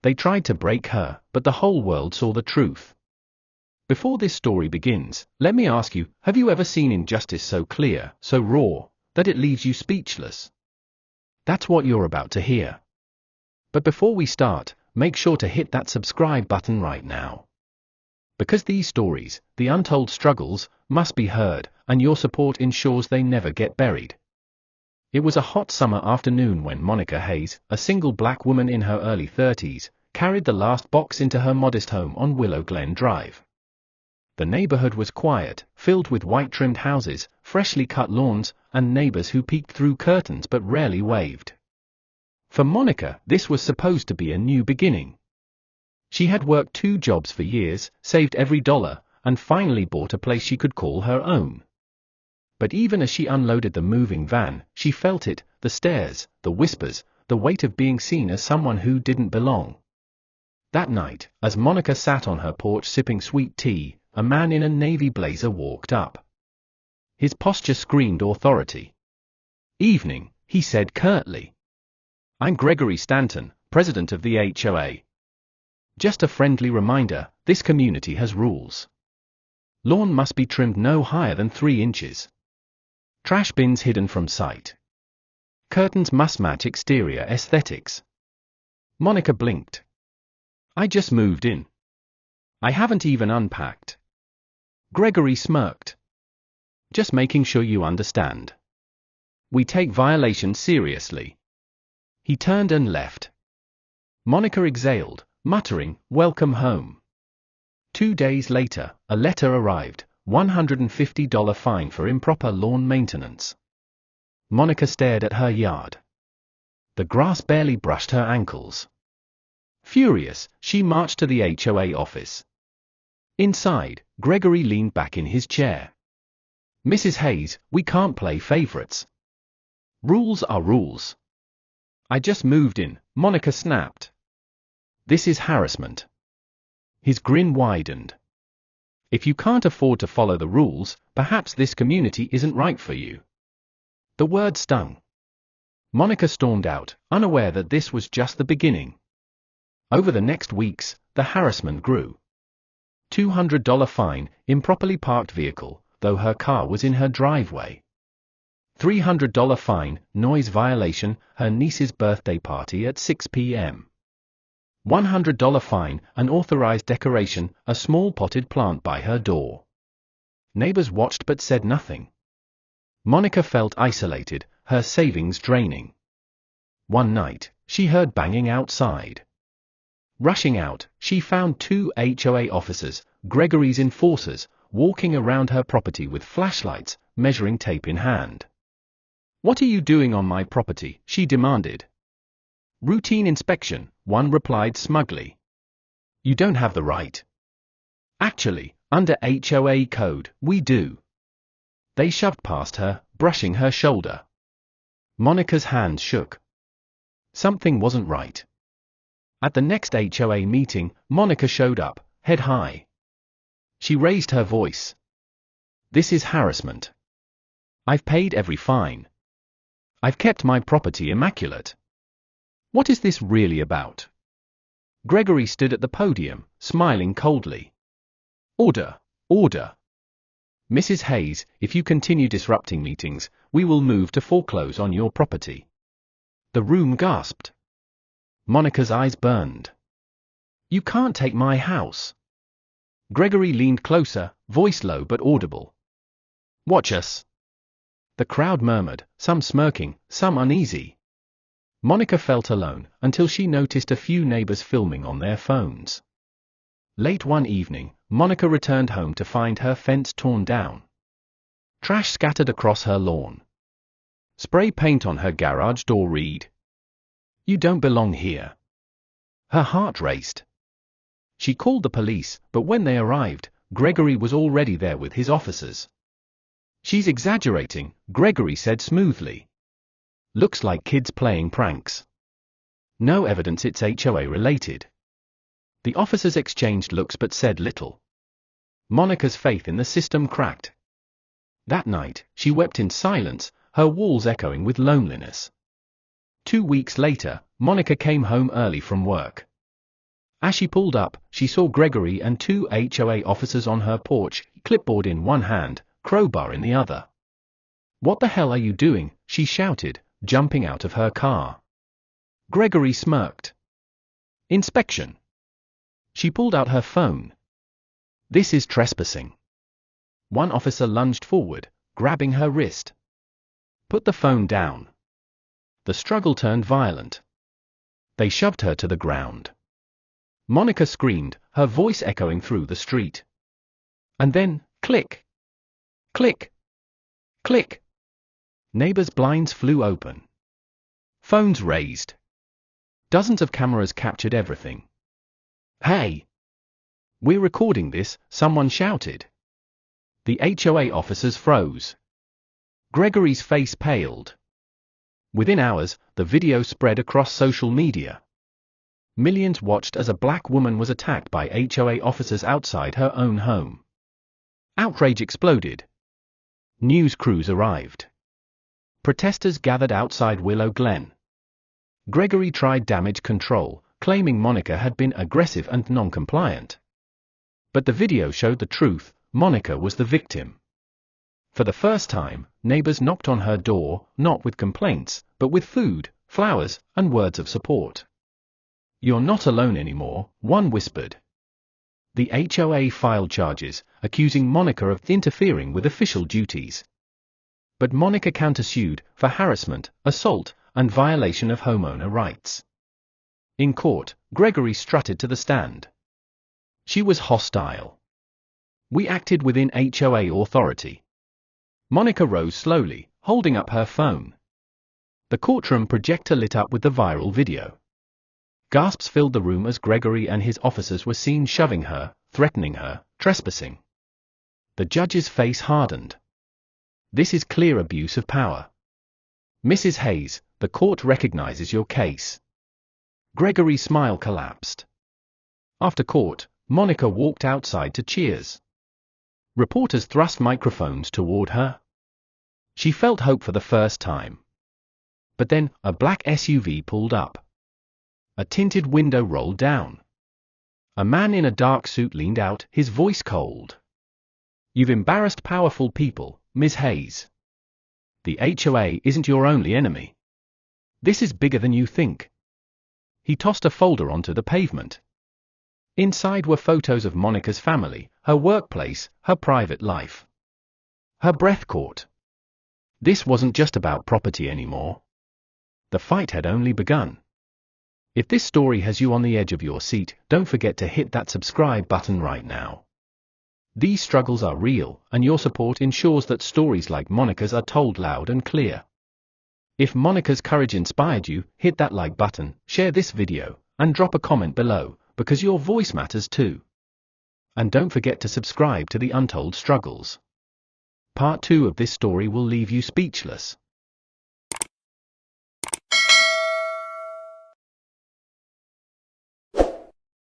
They tried to break her, but the whole world saw the truth. Before this story begins, let me ask you, have you ever seen injustice so clear, so raw, that it leaves you speechless? That's what you're about to hear. But before we start, make sure to hit that subscribe button right now. Because these stories, the untold struggles, must be heard, and your support ensures they never get buried. It was a hot summer afternoon when Monica Hayes, a single black woman in her early 30s, carried the last box into her modest home on Willow Glen Drive. The neighborhood was quiet, filled with white-trimmed houses, freshly cut lawns, and neighbors who peeked through curtains but rarely waved. For Monica, this was supposed to be a new beginning. She had worked 2 jobs for years, saved every dollar, and finally bought a place she could call her own. But even as she unloaded the moving van, she felt it, the stares, the whispers, the weight of being seen as someone who didn't belong. That night, as Monica sat on her porch sipping sweet tea, a man in a navy blazer walked up. His posture screamed authority. "Evening," he said curtly. "I'm Gregory Stanton, president of the HOA. Just a friendly reminder, this community has rules. Lawn must be trimmed no higher than 3 inches. Trash bins hidden from sight. Curtains must match exterior aesthetics." Monica blinked. "I just moved in. I haven't even unpacked." Gregory smirked. "Just making sure you understand. We take violations seriously." He turned and left. Monica exhaled, muttering, "Welcome home." 2 days later, a letter arrived, $150 fine for improper lawn maintenance. Monica stared at her yard. The grass barely brushed her ankles. Furious, she marched to the HOA office. Inside, Gregory leaned back in his chair. "Mrs. Hayes, we can't play favorites. Rules are rules." "I just moved in," Monica snapped. "This is harassment." His grin widened. "If you can't afford to follow the rules, perhaps this community isn't right for you." The word stung. Monica stormed out, unaware that this was just the beginning. Over the next weeks, the harassment grew. $200 fine, improperly parked vehicle, though her car was in her driveway. $300 fine, noise violation, her niece's birthday party at 6 p.m. $100 fine, unauthorized decoration, a small potted plant by her door. Neighbors watched but said nothing. Monica felt isolated, her savings draining. One night, she heard banging outside. Rushing out, she found 2 HOA officers, Gregory's enforcers, walking around her property with flashlights, measuring tape in hand. "What are you doing on my property?" she demanded. "Routine inspection," one replied smugly. "You don't have the right." "Actually, under HOA code, we do." They shoved past her, brushing her shoulder. Monica's hands shook. Something wasn't right. At the next HOA meeting, Monica showed up, head high. She raised her voice. "This is harassment. I've paid every fine. I've kept my property immaculate. What is this really about?" Gregory stood at the podium, smiling coldly. "Order, order. Mrs. Hayes, if you continue disrupting meetings, we will move to foreclose on your property." The room gasped. Monica's eyes burned. "You can't take my house." Gregory leaned closer, voice low but audible. "Watch us." The crowd murmured, some smirking, some uneasy. Monica felt alone, until she noticed a few neighbors filming on their phones. Late one evening, Monica returned home to find her fence torn down. Trash scattered across her lawn. Spray paint on her garage door read, "You don't belong here." Her heart raced. She called the police, but when they arrived, Gregory was already there with his officers. "She's exaggerating," Gregory said smoothly. "Looks like kids playing pranks. No evidence it's HOA related." The officers exchanged looks but said little. Monica's faith in the system cracked. That night, she wept in silence, her walls echoing with loneliness. 2 weeks later, Monica came home early from work. As she pulled up, she saw Gregory and two HOA officers on her porch, clipboard in one hand, crowbar in the other. "What the hell are you doing?" she shouted, jumping out of her car. Gregory smirked. "Inspection." She pulled out her phone. "This is trespassing." One officer lunged forward, grabbing her wrist. "Put the phone down." The struggle turned violent. They shoved her to the ground. Monica screamed, her voice echoing through the street. And then, click! Click! Click! Neighbors' blinds flew open. Phones raised. Dozens of cameras captured everything. "Hey! We're recording this," someone shouted. The HOA officers froze. Gregory's face paled. Within hours, the video spread across social media. Millions watched as a black woman was attacked by HOA officers outside her own home. Outrage exploded. News crews arrived. Protesters gathered outside Willow Glen. Gregory tried damage control, claiming Monica had been aggressive and non-compliant. But the video showed the truth: Monica was the victim. For the first time, neighbors knocked on her door, not with complaints, but with food, flowers, and words of support. "You're not alone anymore," one whispered. The HOA filed charges, accusing Monica of interfering with official duties. But Monica countersued for harassment, assault, and violation of homeowner rights. In court, Gregory strutted to the stand. She was hostile. "We acted within HOA authority." Monica rose slowly, holding up her phone. The courtroom projector lit up with the viral video. Gasps filled the room as Gregory and his officers were seen shoving her, threatening her, trespassing. The judge's face hardened. "This is clear abuse of power. Mrs. Hayes, the court recognizes your case." Gregory's smile collapsed. After court, Monica walked outside to cheers. Reporters thrust microphones toward her. She felt hope for the first time. But then, a black SUV pulled up. A tinted window rolled down. A man in a dark suit leaned out, his voice cold. "You've embarrassed powerful people, Ms. Hayes. The HOA isn't your only enemy. This is bigger than you think." He tossed a folder onto the pavement. Inside were photos of Monica's family, her workplace, her private life. Her breath caught. This wasn't just about property anymore. The fight had only begun. If this story has you on the edge of your seat, don't forget to hit that subscribe button right now. These struggles are real, and your support ensures that stories like Monica's are told loud and clear. If Monica's courage inspired you, hit that like button, share this video, and drop a comment below, because your voice matters too. And don't forget to subscribe to the Untold Struggles. Part 2 of this story will leave you speechless.